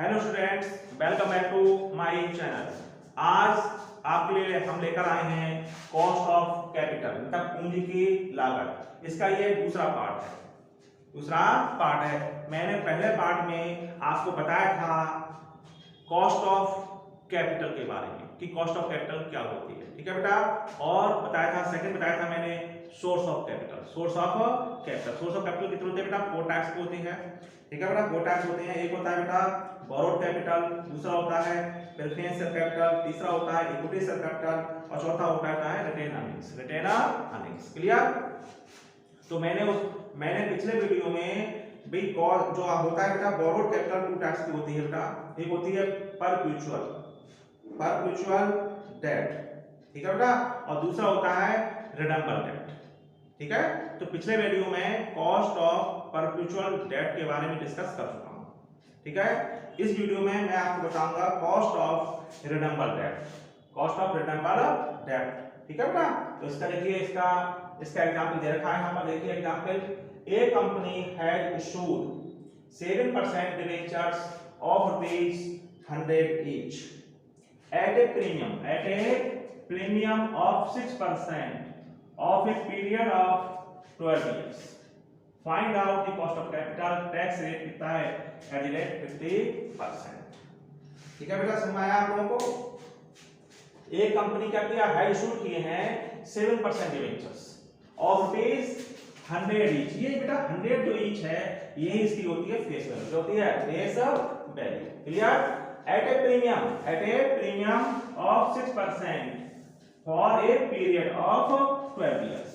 Hello students, welcome back to my channel. आज आपके लिए हम लेकर आए हैं कॉस्ट ऑफ कैपिटल, मतलब पूंजी की लागत। इसका ये दूसरा पार्ट है। मैंने पहले पार्ट में आपको बताया था कॉस्ट ऑफ कैपिटल के बारे में कि कॉस्ट ऑफ कैपिटल क्या होती है, ठीक है बेटा। और बताया था, सेकंड बताया था मैंने source of capital. Source of capital कितने होते हैं बेटा? 4 टाइप्स के होते हैं, ठीक है बेटा। 4 टाइप्स होते हैं। एक होता है बेटा बोरोड कैपिटल, दूसरा होता है प्रेफरेंशियल कैपिटल, तीसरा होता है इक्विटी शेयर कैपिटल और चौथा होता है रिटेन अर्निंग्स। क्लियर? तो मैंने पिछले वीडियो में भाई जो होता है बेटा बोरोड कैपिटल 2 टाइप्स की होती है बेटा। एक होती है परपेचुअल डेट, ठीक है बेटा, और दूसरा होता है रिडेम्बल डेट, ठीक है। तो पिछले वीडियो में कॉस्ट ऑफ परपेचुअल डेट के बारे में डिस्कस कर चुका हूं, ठीक है। इस वीडियो में मैं आपको बताऊंगा कॉस्ट ऑफ रिडेम्बल डेट, ठीक है बेटा। तो इसका देखिए, इसका एग्जांपल दे रखा है यहां पर। देखिए example, A company had issued 7% debentures of ₹100 each at a premium of 6% of a period of 12 years. Find out the cost of capital. Tax rate कितना है? At the rate 50%. ठीक है बेटा, समझ में आया आप लोगों को? एक कंपनी क्या किया है, इशू किए हैं 7% डिबेंचर्स ऑफ ₹100 each। ये बेटा 100 जो ईच है, ये इसकी होती है फेस वैल्यू, जो होती है face value. Clear? at a premium of 6% for a period of 12 years।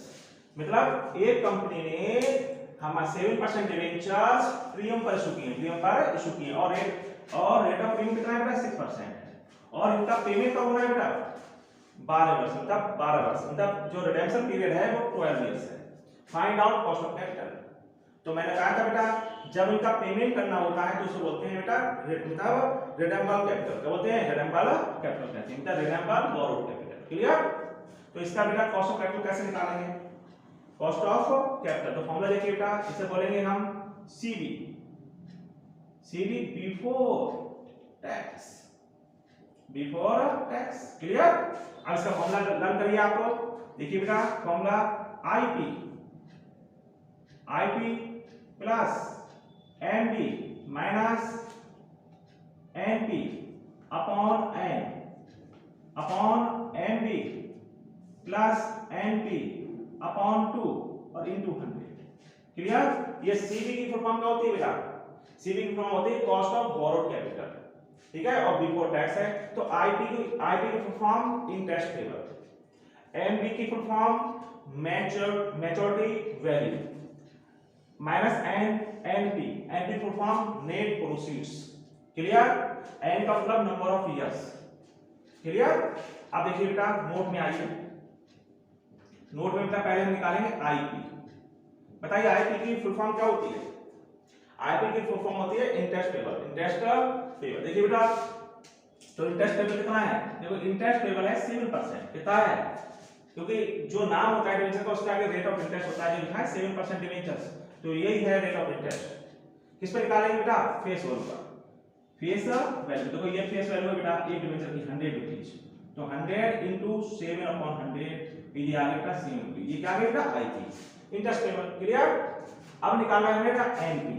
मतलब एक कंपनी ने हमारे 7% डिबेंचर्स प्रीमियम पर इशू किए और रेट ऑफ प्रीमियम कितना है बेटा? 6%। और इनका पेमेंट कब होना है बेटा? 12 वर्ष, मतलब 12 वर्ष, मतलब जो रिडेम्पशन पीरियड है वो 12 इयर्स है। Find out cost of capital. तो मैंने कहा था बेटा, जब इनका पेमेंट करना होता है तो उसे बोलते हैं बेटा मतलब रिडेम्बल कैपिटल। क्या बोलते हैं? रिडेम्बल कैपिटल कहते हैं, मतलब रिडेम्बल बोरोड कैपिटल। क्लियर? तो इसका बेटा कॉस्ट ऑफ कैपिटल कैसे निकालेंगे? कॉस्ट ऑफ कैपिटल तो फॉर्मूला देखिए बेटा, इसे बोलेंगे हम सीबी बिफोर टैक्स। क्लियर? अब इसका फॉर्मूला लर्न करिए आप लोग। देखिए बेटा, formula IP plus MB minus NP upon MB plus NP upon 2 और इनटू 100। क्लियर? ये सीबी की फुल फॉर्म क्या होती है बेटा? सीबी की फुल फॉर्म होती है कॉस्ट ऑफ बोरोड कैपिटल, ठीक है, और बिफोर टैक्स है। तो आईपी की full form interest payable, MB की full form maturity value minus NP full form net proceeds. Clear? N का मतलब नंबर ऑफ इयर्स। क्लियर? अब देखिए बेटा, नोट में आइए, नोट में बेटा पहले हम निकालेंगे आईपी। बताइए आईपी की फुल फॉर्म क्या होती है? आईपी की फुल फॉर्म होती है इंटरेस्ट पेबल। देखिए बेटा, तो इंटरेस्ट पेबल कितना है? देखो इंटरेस्ट पेबल है 7%। कितना है? क्योंकि जो नाम होता है डिबेंचर का, उसके आगे रेट ऑफ इंटरेस्ट होता है, जो लिखा है 7% डिबेंचर्स, तो यही है रेट ऑफ इंटरेस्ट। किस पे निकालेंगे बेटा? फेस वैल्यू का। फेस वैल्यू देखो, ये फेस वैल्यू है बेटा एक डिबेंचर की 100 रुपीज, तो 100 into 7/100 ये आ गया बेटा 7 रुपीज। ये क्या आ गया बेटा? IP, interest payable. क्लियर? अब निकालना है बेटा एनपी।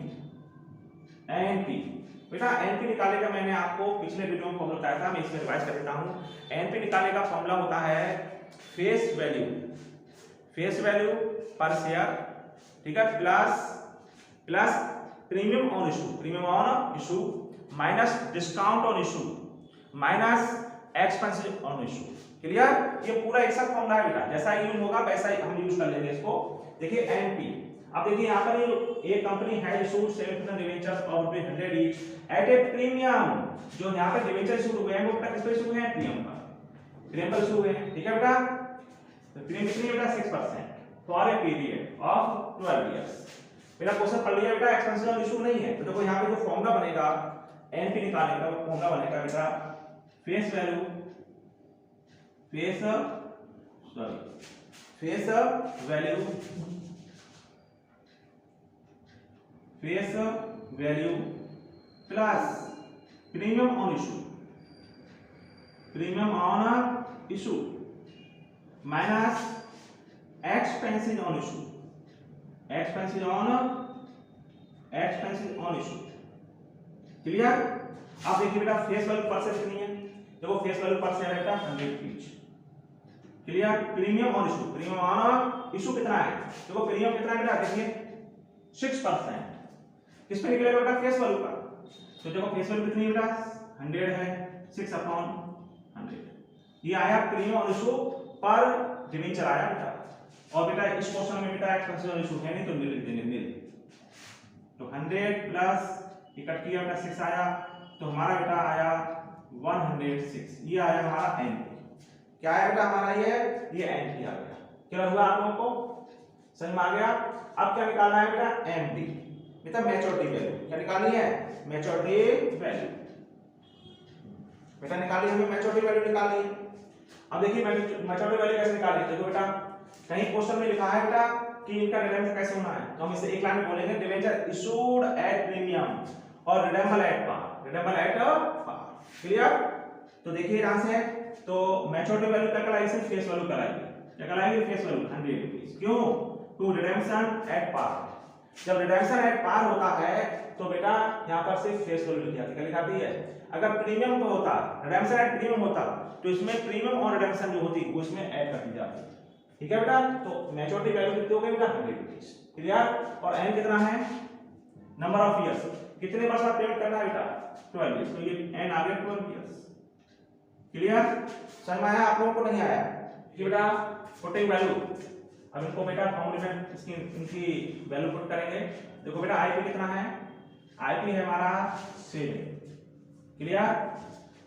बेटा एनपी निकालने का मैंने आपको पिछले वीडियो में फॉर्मूला बताया था, मैं इसमें रिवाइज कर देता हूं। एनपी निकालने का फॉर्मूला होता है फेस वैल्यू पर शेयर, ठीक है, plus premium on issue minus discount on issue minus expenses on issue. Clear? ये पूरा एक साथ फॉर्मूला है बेटा, जैसा यूज होगा वैसा ही हम यूज कर लेंगे इसको। देखिए एनपी, अब देखिए यहां पर एक कंपनी है issued 7% debentures of ₹100 each at a premium. जो यहां पर डिबेंचर इशू हुए हैं वो बेटा किस पे इशू हुए हैं? प्रीमियम पर इशू हुए हैं, ठीक है बेटा। तो प्रीमियम कितनी बेटा? 6% for a period of 12 years. मेरा क्वेश्चन पढ़ लिया बेटा, एक्सपेंसेस ऑन इशू नहीं है। तो देखो यहां पे जो फॉर्मूला बनेगा एनपी निकालने का, फॉर्मूला बनेगा बेटा face value plus premium on issue, premium on issue minus expenses on issue, expenses on issue. Clear? अब देखिए बेटा फेस वैल्यू पर से कितनी है, देखो फेस वैल्यू पर से है बेटा 100 each. Clear? Premium on issue, premium on issue कितना है, देखो प्रीमियम कितना है बेटा, देखिए 6%। किस पे निकलेगा बेटा, फेस वैल्यू का। तो देखो फेस वैल्यू कितनी है बेटा 100 है, 6/100 ये आया प्रीमियम ऑन इशू पर डिवेंचर आया बेटा। और बेटा इस क्वेश्चन में बेटा एक्सपेंसेस ऑन इशू है नहीं तो नील लिख देंगे, नील। तो 100 प्लस इकट्ठ किया बेटा 6 आया, तो हमारा बेटा आया 106, ये आया हमारा एनपी। क्या आया बेटा हमारा, ये एनपी आ गया। क्या हुआ आप लोगों को, समझ में आ गया? अब क्या निकालना है बेटा, एमडी, बेटा मैच्योरिटी वैल्यू। क्या निकालनी है, मैच्योरिटी वैल्यू। बेटा निकाली हमें मैच्योरिटी वैल्यू निकालनी है। अब देखिए मैच्योरिटी वैल्यू कैसे निकालें, देखो बेटा कहीं क्वेश्चन में लिखा है बेटा कि इनका रिडेम्पशन कैसे होना है, तो हम इसे एक लाइन में बोलेंगे, डिवेंचर इशूड एट प्रीमियम और redeemable at par, redeemable at par. Clear? तो देखिए यहां से, तो मैच्योरिटी वैल्यू क्या कहलाएगी, सिर्फ फेस वैल्यू कहलाएगी। क्या कहलाएगी, फेस वैल्यू 100 रुपीस। क्यों, टू रिडेम्पशन एट पार। जब रिडेम्पशन एट पार होता है तो बेटा यहां पर सिर्फ फेस वैल्यू लिखी जाती है, लिखाती है। अगर प्रीमियम को होता, रिडेम्पशन एट प्रीमियम होता, तो इसमें प्रीमियम और रिडेम्पशन जो होती वो इसमें ऐड कर दी जाती। ठीक है बेटा, तो मैच्योरिटी वैल्यू कितनी हो गई बेटा 100 रुपीस। क्लियर? और एन कितना है, नंबर ऑफ इयर्स, कितने वर्ष बाद पेमेंट करना है बेटा 12 इयर्स, तो ये एन आ गया 12 इयर्स। क्लियर? समझ में आया आप लोगों को, नहीं आया? कि बेटा पुटिंग वैल्यू, अब इनको बेटा फॉर्मूले में इसकी इनकी वैल्यू पुट करेंगे। देखो बेटा आईपी कितना है, आईपी है हमारा 7। क्लियर?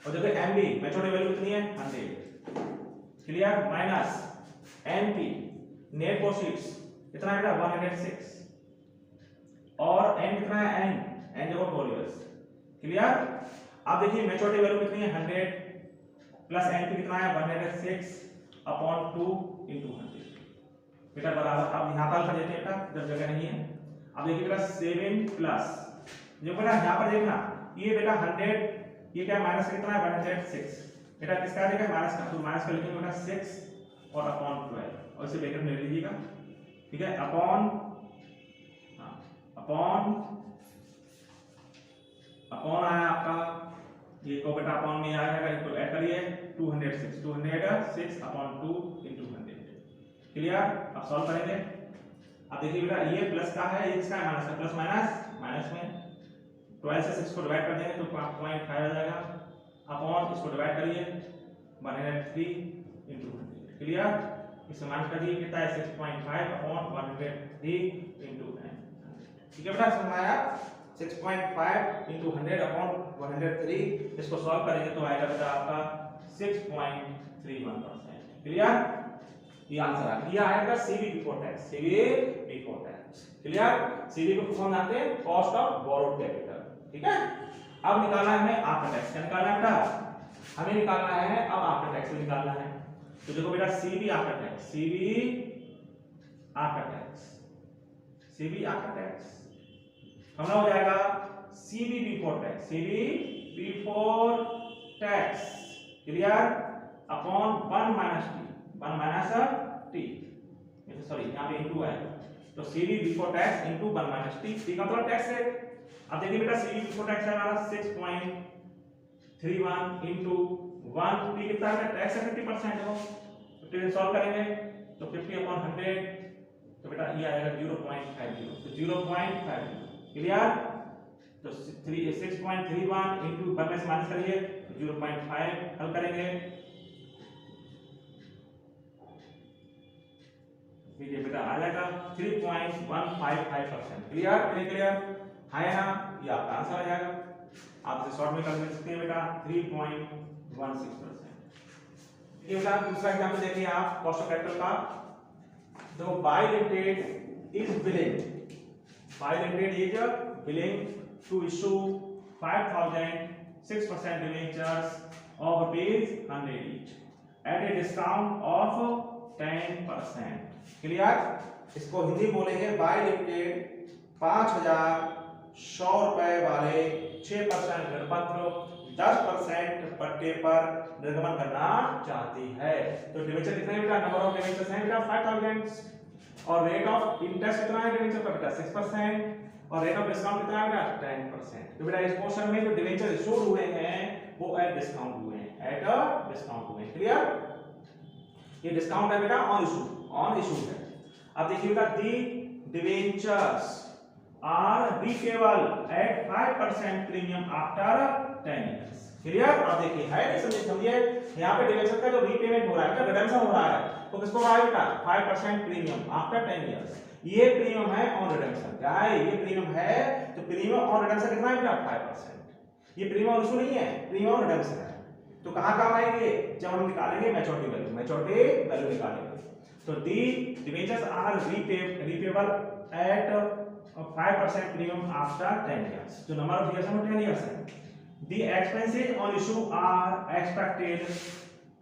और देखो एमबी मैच्योरिटी वैल्यू कितनी है 100। Clear? Minus NP net proceeds कितना है बेटा 106, और एन कितना है, एन देखो 12 इयर्स। क्लियर? अब देखिए मैच्योरिटी वैल्यू कितनी है 100 प्लस एनपी कितना है 106/2 × 100 बेटा बराबर। अब यहाँ पर कर देते हैं बेटा, जब जगह नहीं है। अब देखिए बेटा 7 प्लस, जो बेटा यहाँ पर देखना, ये बेटा 100, ये क्या माइनस कितना है 106, बेटा किसका आ जाएगा माइनस का, तो माइनस का लिखेंगे बेटा 6 और अपॉन 12, और इसे ब्रैकेट में ले लीजिएगा। ठीक है, अपॉन आया आपका, ये को बेटा अपॉन में आएगा, इसको ऐड करिए 206/2 × 100। क्लियर? अब सॉल्व करेंगे। अब देखिए बेटा ये प्लस का है, ये किसका है माइनस का, प्लस माइनस में 12 से 6 को डिवाइड कर देंगे तो 0.5 आ जाएगा, अपॉन इसको डिवाइड करिए 103 × 100। क्लियर? इसे माइनस कर दिए, कितना है 6.5/103 × 100। ठीक है बेटा, समझ में आया? 6.5 × 100/103, इसको सॉल्व करेंगे तो आएगा बेटा आपका 6.31%। क्लियर? ये आंसर आ गया, आएगा CV before tax, CV before tax. Clear? CV को फॉर्म जानते हैं, कॉस्ट ऑफ बोरोड कैपिटल। ठीक है, अब निकालना है हमें आफ्टर टैक्स। क्या निकालना है बेटा, हमें निकालना है अब आफ्टर टैक्स निकालना है। तो देखो बेटा CV after tax, CV after tax, CV after tax हमला हो जाएगा CV before tax, CV before tax. Clear? Upon 1 - T, sorry यहाँ पे इनटू है, तो CV before tax into 1 - T, T का मतलब टैक्स है। अब देखिए बेटा सीवी बिफोर टैक्स है हमारा 6.31 × 1, टी कितना है टैक्स है 50% है, तो सॉल्व करेंगे तो 50/100, तो बेटा ये आएगा 0.50, तो 0.50। क्लियर? तो 6.31 × 1 में से माइनस करिए 0.5, हल करेंगे ठीक है बेटा आ जाएगा 3.155%। क्लियर? क्लियर है ना, ये आपका आंसर आ जाएगा। आप इसे शॉर्ट में कर सकते हैं बेटा 3.16%। ये बेटा दूसरा एग्जांपल देखिए आप कॉस्ट ऑफ कैपिटल का। तो by limited is willing to issue 5,006% debentures of ₹100 each at a discount of 10%। Clear? इसको हिंदी बोलेंगे बाय लिमिटेड 5,000 100 रुपए वाले 6% ऋण पत्र 10% पट्टे पर निर्गमन करना चाहती है। तो डिवेंचर कितना है बेटा, नंबर ऑफ डिवेंचर्स हैं बेटा 5000 और रेट ऑफ इंटरेस्ट कितना है डिवेंचर पर बेटा 6% और रेट ऑफ डिस्काउंट कितना है बेटा 10%। तो बेटा इस पोर्शन में जो डिवेंचर इशूड हुए हैं वो एट डिस्काउंट हुए हैं, एट अ डिस्काउंट हुए हैं। क्लियर, ये डिस्काउंट है बेटा ऑन इशू है। अब देखिए बेटा the debentures are repayable at 5% premium after 10 years. Clear, अब देखिए है नहीं समझिए यहाँ पे डिवेंचर का जो रीपेमेंट हो रहा है, रिडेम्पशन हो रहा है, तो किसको हो रहा है बेटा 5% प्रीमियम आफ्टर 10 इयर्स। ये प्रीमियम है ऑन रिडेम्पशन, क्या है ये प्रीमियम है, तो प्रीमियम ऑन रिडेम्पशन कितना है बेटा 5%। ये प्रीमियम इशू नहीं है, प्रीमियम ऑन रिडेम्पशन है। तो कहां काम आएंगे, जब हम निकालेंगे मैच्योरिटी वैल्यू निकालेंगे। तो the debentures are repayable at 5% premium after 10 years. जो नंबर ऑफ इयर्स है 10 इयर्स है। The expenses on issue are expected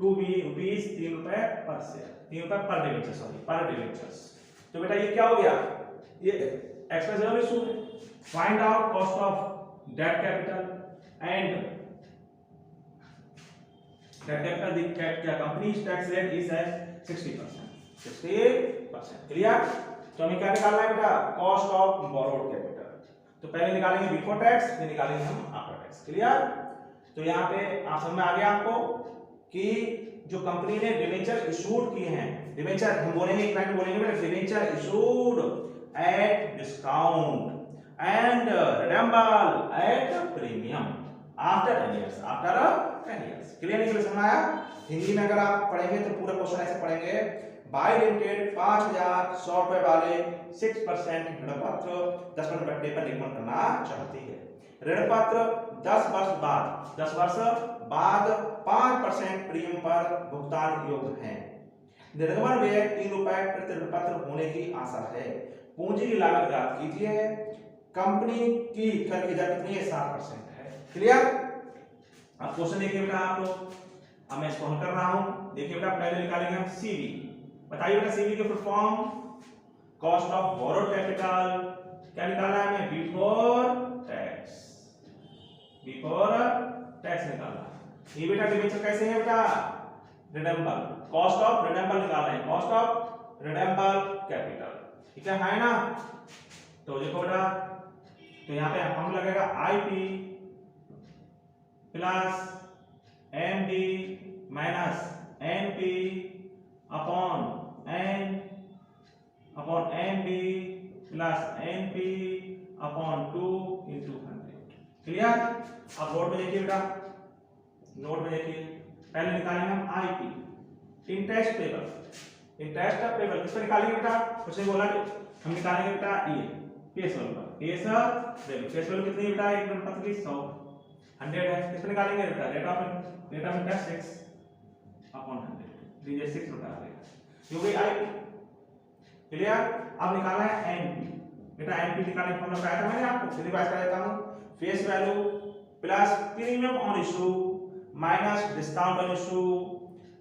to be rupees 3 रुपए पर शेयर, 3 रुपए पर डिवेंचर, सॉरी पर डिवेंचर्स। तो बेटा ये क्या हो गया, ये एक्सपेंस ऑन इशू है। Find out cost of debt capital and debt capital the company's tax rate is at 60%। Clear, तो हमें क्या निकालना है बेटा, कॉस्ट ऑफ बोरोड कैपिटल। तो पहले निकालेंगे बिफोर टैक्स, फिर निकालेंगे हम आफ्टर टैक्स। क्लियर, तो यहाँ पे आप समझ में आ गया आपको कि जो कंपनी ने डिवेंचर इशूड किए हैं, डिवेंचर हम बोलेंगे एक लाइन में बोलेंगे बेटा, debenture issued at discount and redeemable at premium after 10 years, after 10 years. Clear, नहीं समझ आया। हिंदी में अगर आप पढ़ेंगे तो पूरा क्वेश्चन ऐसे पढ़ेंगे, बाय लिमिटेड 5100 रुपए वाले 6% ऋण पत्र 10% पट्टे पर निर्गमन करना चाहती है। ऋण पत्र 10 वर्ष बाद 5% प्रीमियम पर भुगतान योग्य है। निर्गमन व्यय 3 रुपए प्रति ऋण पत्र होने की आशा है। पूंजी की लागत ज्ञात कीजिए। कंपनी की कर की दर कितनी है, 7% है। क्लियर, अब क्वेश्चन देखिए बेटा आप लोग, अब मैं इसको हल कर रहा हूं। देखिए बेटा पहले निकालेंगे हम सीवी। बताइए बेटा सीवी के full form, cost of borrowed capital. क्या निकालना है हमें, बिफोर टैक्स, बिफोर टैक्स निकालना है। ये बेटा डिवेंचर कैसे है बेटा, रिडेम्बल, कॉस्ट ऑफ रिडेम्बल निकालना है, कॉस्ट ऑफ रिडेम्बल कैपिटल। ठीक है ना। तो देखो बेटा, तो यहाँ पे हम लगेगा IP plus MD minus NP upon MB plus NP upon 2 into 100। Clear, अब नोट में देखिए बेटा, नोट में देखिए पहले निकालेंगे हम IP interest payable. Interest payable किस पर निकालेंगे बेटा, कुछ नहीं बोला, हम निकालेंगे बेटा ये फेस वैल्यू पर, फेस वैल्यू कितनी है बेटा, एक ऋण पत्र की 100 है। किस पर निकालेंगे बेटा, रेट ऑफ इंटरेस्ट 6 अपॉन 100, दीजिए 6 रुपए आ गया, जो गई आईपी। क्लियर, अब निकालना है एनपी। बेटा एनपी निकालने का फॉर्मूला बताया था मैंने आपको, फिर रिवाइज कर देता हूं। Face value plus premium on issue minus discount on issue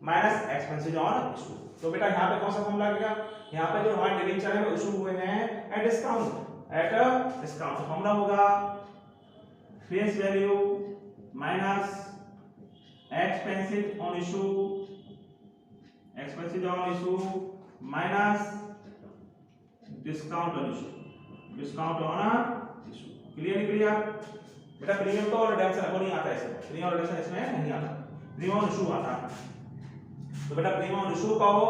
minus expenses on issue. तो बेटा यहाँ पे कौन सा फॉर्मूला लगेगा, यहाँ पे जो हमारे डिवेंचर है वो इशू हुए हैं एट डिस्काउंट, एट डिस्काउंट। तो फॉर्मूला होगा face value minus expenses on issue minus discount on issue, discount on issue. Clear नहीं क्लियर बेटा, प्रीमियम तो रिडेम्पशन को नहीं आता है, प्रीमियम रिडेम्पशन इसमें नहीं आता, प्रीमियम ऑन इशू आता है। तो बेटा प्रीमियम ऑन इशू का हो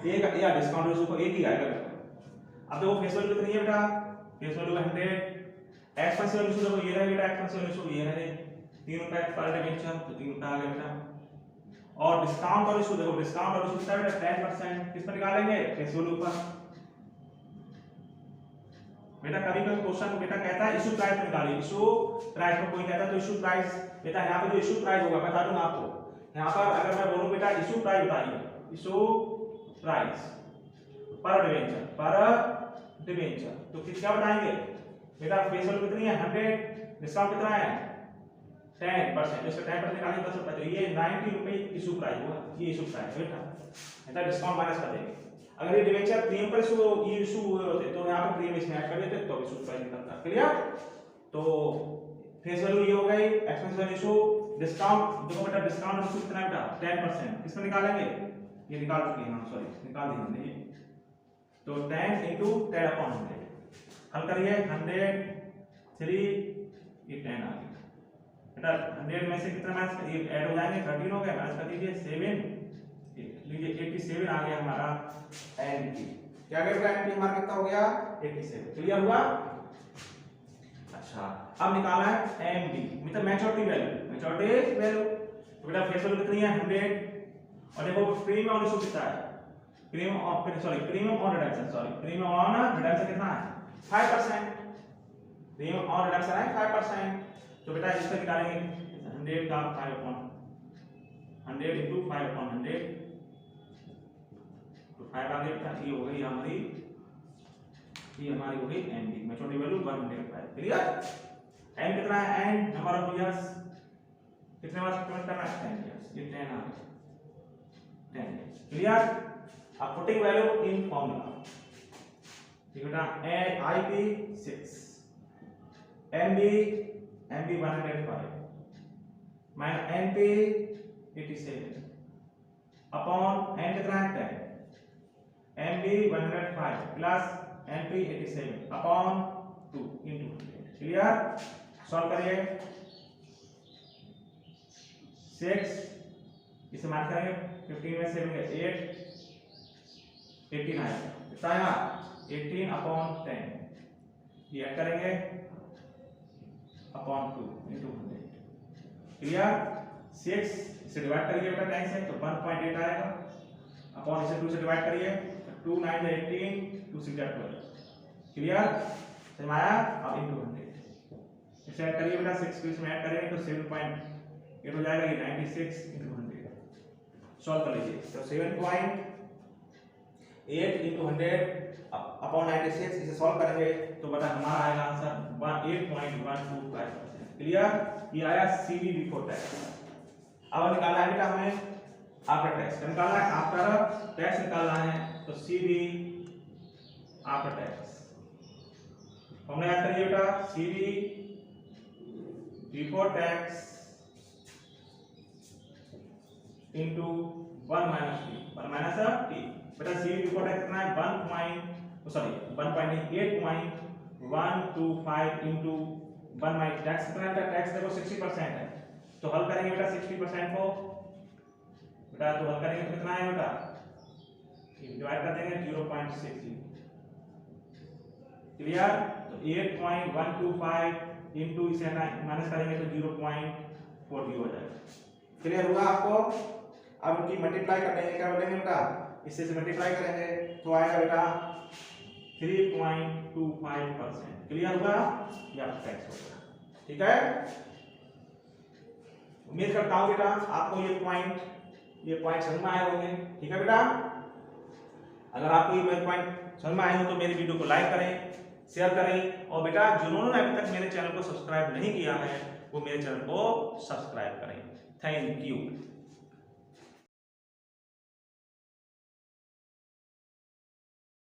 एक या डिस्काउंट इशू को एक ही आएगा बेटा। अब देखो फेस वैल्यू कितनी है बेटा, फेस वैल्यू 100, एक्सपेंसिव इशू देखो ये रहा बेटा, एक्सपेंसिव इशू ये रहे 3 रुपए पर डिवेंचर, तो 3 रुपए आ गया बेटा। और डिस्काउंट और इशू देखो, डिस्काउंट और इशू कितना बेटा 10%, किस पर निकालेंगे, फेस वैल्यू पर। बेटा कभी कभी क्वेश्चन बेटा कहता है इशू प्राइस निकालिए, इशू प्राइस में कोई कहता है तो इशू प्राइस, बेटा यहाँ पे जो इशू प्राइस होगा बता दूंगा आपको। यहाँ पर अगर मैं बोलूं बेटा इशू प्राइस बताइए, इशू प्राइस पर डिवेंचर, तो क्या बताएंगे बेटा, फेस वैल्यू कितनी है 100, डिस्काउंट कितना है 10%, इसका 10% निकालेंगे 10 रुपए, तो ये 90 रुपए इशू प्राइस हुआ, ये इशू प्राइस बेटा डिस्काउंट माइनस कर देंगे। अगर ये डिवेंचर प्रीमियम पर इशू हुए होते तो यहाँ पे प्रीमियम इसमें ऐड कर देते तो इशू प्राइस निकलता। क्लियर, तो फेस वैल्यू ये हो गई, एक्सपेंस वैल्यू इशू, डिस्काउंट देखो बेटा डिस्काउंट इशू कितना है बेटा 10%, किसमें निकालेंगे, ये निकाल चुके हैं हम, सॉरी निकाल दिए हमने ये, तो 10 into 10 upon 100, हल करिए 100 3 ये 10 आ गया बेटा, 100 में से कितना माइनस ये ऐड हो जाएंगे 13 हो गया, माइनस कर दीजिए 7 लीजिए 87 आ गया हमारा एनपी, क्या गया बेटा एनपी हमारा कितना हो गया 87, क्लियर हुआ। अच्छा अब निकालना है एमडी मतलब मैच्योरिटी वैल्यू, तो बेटा फेस वैल्यू कितनी है 100 और देखो प्रीमियम ऑन इशू कितना है, प्रीमियम ऑन रिडक्शन कितना है 5%, प्रीमियम ऑन रिडक्शन है 5%, तो बेटा इसको निकालेंगे 100 का 5/100 into 5/100 तो 5 आ गया, ये हो गई हमारी हो गई MD maturity value 105, clear. M कितना है, एंड नंबर ऑफ इयर्स कितने वर्ष पेमेंट करना है 10 इयर्स, ये 10 आ गया 10 इयर्स, क्लियर। अब पुटिंग वैल्यू इन फॉर्मूला, ठीक बेटा IP 6 MB 105 minus NP 87 upon N कितना है 10 MB 105 plus NP 87 upon 2 into 100, clear. Solve करिए 6 इसे मार्क करेंगे 15 में 7 का 8 18 आएगा, कितना आएगा 18 अपॉन 10 ये ऐड करेंगे अपॉन 2 into 100, क्लियर। 6 इसे डिवाइड करिए बेटा 10 से तो 1.8 आएगा, अपॉन इसे 2 से डिवाइड करिए तो 2 9 18 2 6 12, क्लियर समझ आया। अब into 100 इसे ऐड करिए बेटा 6 को इसमें ऐड करेंगे तो 7.8 हो जाएगा, ये 96 into 100, सॉल्व कर लीजिए तो 7.8 into 100 अपॉन 96 इसे सॉल्व करेंगे तो बेटा हमारा आएगा आंसर 8.125%, क्लियर। ये आया सीवी बिफोर टैक्स। अब निकालना है बेटा हमें आफ्टर टैक्स, निकालना है आफ्टर टैक्स निकालना है तो सीवी आफ्टर टैक्स हमने याद करिए बेटा CV before tax into 1 minus T, बेटा सीवी बिफोर टैक्स कितना है 1.125 इनटू 1 माइनस टैक्स कितना है, टैक्स देखो 60% है तो हल करेंगे बेटा 60% को बेटा, तो हल करेंगे तो कितना है बेटा डिवाइड कर देंगे 0.60, क्लियर। तो 8.125 इनटू इसे माइनस करेंगे तो 0.40 हो जाएगा, क्लियर हुआ आपको। अब इनकी मल्टीप्लाई कर देंगे, क्या बोलेंगे बेटा इससे से मल्टीप्लाई करेंगे तो आएगा बेटा 3.25%, क्लियर हुआ, ये आपका टैक्स होगा, ठीक है। उम्मीद करता हूं बेटा आपको ये पॉइंट समझ में आए होंगे, ठीक है बेटा। अगर आपको ये पॉइंट समझ में आए हो तो मेरी वीडियो को लाइक करें, शेयर करें और बेटा जिन्होंने अभी तक मेरे चैनल को सब्सक्राइब नहीं किया है वो मेरे चैनल को सब्सक्राइब करें। Thank you.